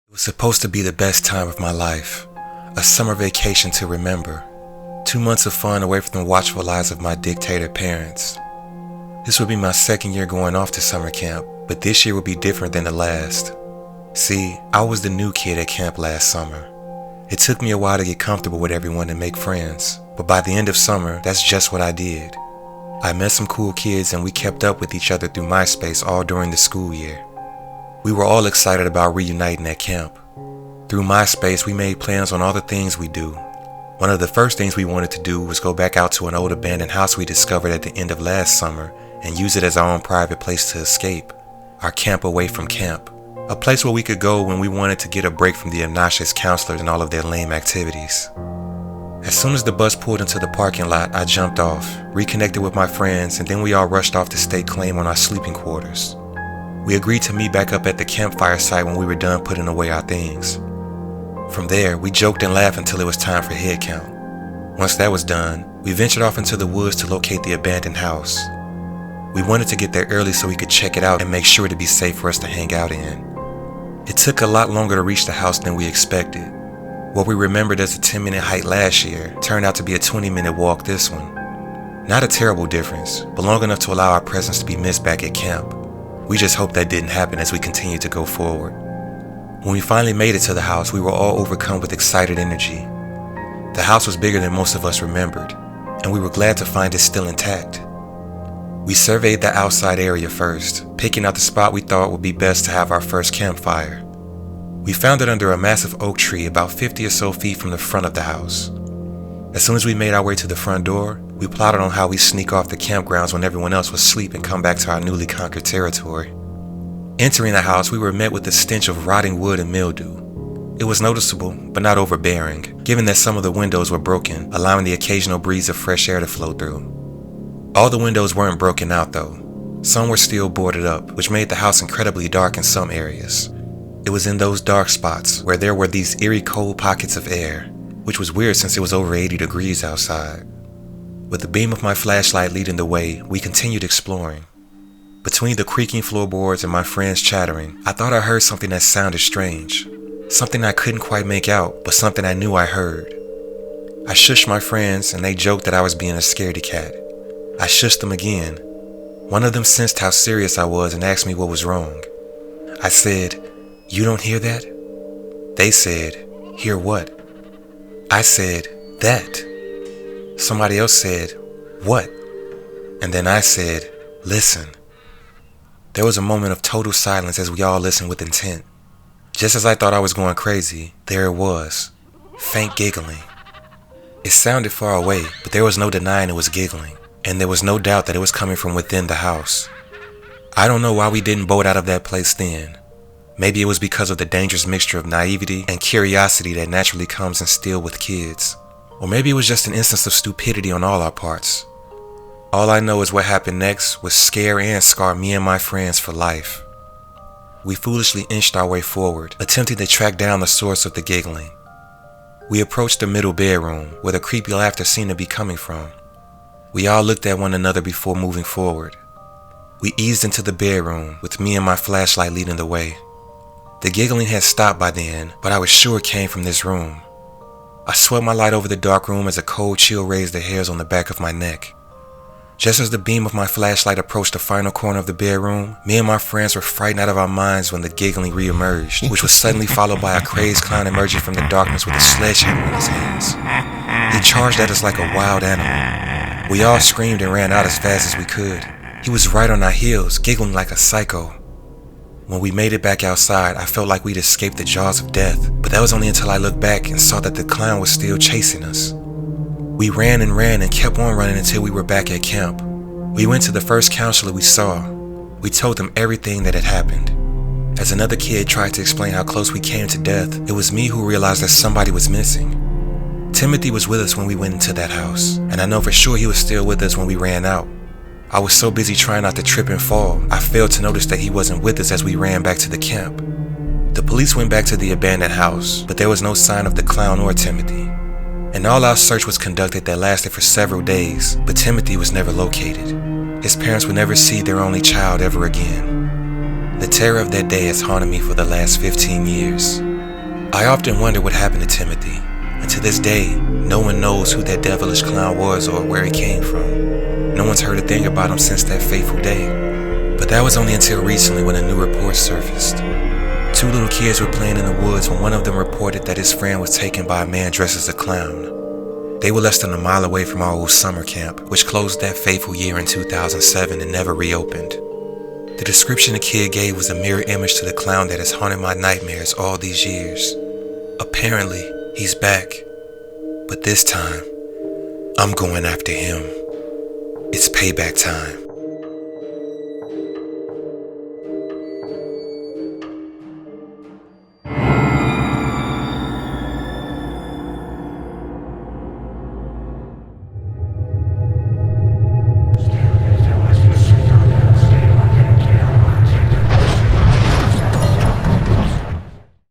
It was supposed to be the best time of my life, a summer vacation to remember, 2 months of fun away from the watchful eyes of my dictator parents. This would be my second year going off to summer camp, but this year would be different than the last. See, I was the new kid at camp last summer. It took me a while to get comfortable with everyone and make friends, but by the end of summer, that's just what I did. I met some cool kids and we kept up with each other through MySpace all during the school year. We were all excited about reuniting at camp. Through MySpace, we made plans on all the things we do. One of the first things we wanted to do was go back out to an old abandoned house we discovered at the end of last summer and use it as our own private place to escape, our camp away from camp, a place where we could go when we wanted to get a break from the obnoxious counselors and all of their lame activities. As soon as the bus pulled into the parking lot, I jumped off, reconnected with my friends, and then we all rushed off to stake claim on our sleeping quarters. We agreed to meet back up at the campfire site when we were done putting away our things. From there, we joked and laughed until it was time for head count. Once that was done, we ventured off into the woods to locate the abandoned house. We wanted to get there early so we could check it out and make sure to be safe for us to hang out in. It took a lot longer to reach the house than we expected. What we remembered as a 10-minute hike last year turned out to be a 20-minute walk this one. Not a terrible difference, but long enough to allow our presence to be missed back at camp. We just hoped that didn't happen as we continued to go forward. When we finally made it to the house, we were all overcome with excited energy. The house was bigger than most of us remembered, and we were glad to find it still intact. We surveyed the outside area first, picking out the spot we thought would be best to have our first campfire. We found it under a massive oak tree about 50 or so feet from the front of the house. As soon as we made our way to the front door, we plotted on how we sneak off the campgrounds when everyone else was asleep and come back to our newly conquered territory. Entering the house, we were met with the stench of rotting wood and mildew. It was noticeable, but not overbearing, given that some of the windows were broken, allowing the occasional breeze of fresh air to flow through. All the windows weren't broken out though. Some were still boarded up, which made the house incredibly dark in some areas. It was in those dark spots where there were these eerie cold pockets of air, which was weird since it was over 80 degrees outside. With the beam of my flashlight leading the way, we continued exploring. Between the creaking floorboards and my friends chattering, I thought I heard something that sounded strange. Something I couldn't quite make out, but something I knew I heard. I shushed my friends and they joked that I was being a scaredy cat. I shushed them again. One of them sensed how serious I was and asked me what was wrong. I said, "You don't hear that?" They said, "Hear what?" I said, "That." Somebody else said, "What?" And then I said, "Listen." There was a moment of total silence as we all listened with intent. Just as I thought I was going crazy, there it was, faint giggling. It sounded far away, but there was no denying it was giggling, and there was no doubt that it was coming from within the house. I don't know why we didn't bolt out of that place then. Maybe it was because of the dangerous mixture of naivety and curiosity that naturally comes instilled with kids. Or maybe it was just an instance of stupidity on all our parts. All I know is what happened next would scare and scar me and my friends for life. We foolishly inched our way forward, attempting to track down the source of the giggling. We approached the middle bedroom, where the creepy laughter seemed to be coming from. We all looked at one another before moving forward. We eased into the bedroom, with me and my flashlight leading the way. The giggling had stopped by then, but I was sure it came from this room. I swept my light over the dark room as a cold chill raised the hairs on the back of my neck. Just as the beam of my flashlight approached the final corner of the bedroom, me and my friends were frightened out of our minds when the giggling re-emerged, which was suddenly followed by a crazed clown emerging from the darkness with a sledgehammer in his hands. He charged at us like a wild animal. We all screamed and ran out as fast as we could. He was right on our heels, giggling like a psycho. When we made it back outside, I felt like we'd escaped the jaws of death, but that was only until I looked back and saw that the clown was still chasing us. We ran and kept on running until we were back at camp. We went to the first counselor we saw. We told them everything that had happened. As another kid tried to explain how close we came to death, it was me who realized that somebody was missing. Timothy was with us when we went into that house, and I know for sure he was still with us when we ran out. I was so busy trying not to trip and fall, I failed to notice that he wasn't with us as we ran back to the camp. The police went back to the abandoned house, but there was no sign of the clown or Timothy. An all-out search was conducted that lasted for several days, but Timothy was never located. His parents would never see their only child ever again. The terror of that day has haunted me for the last 15 years. I often wonder what happened to Timothy, and to this day, no one knows who that devilish clown was or where he came from. No one's heard a thing about him since that fateful day. But that was only until recently when a new report surfaced. 2 little kids were playing in the woods when one of them reported that his friend was taken by a man dressed as a clown. They were less than a mile away from our old summer camp, which closed that fateful year in 2007 and never reopened. The description the kid gave was a mirror image to the clown that has haunted my nightmares all these years. Apparently, he's back. But this time, I'm going after him. It's payback time.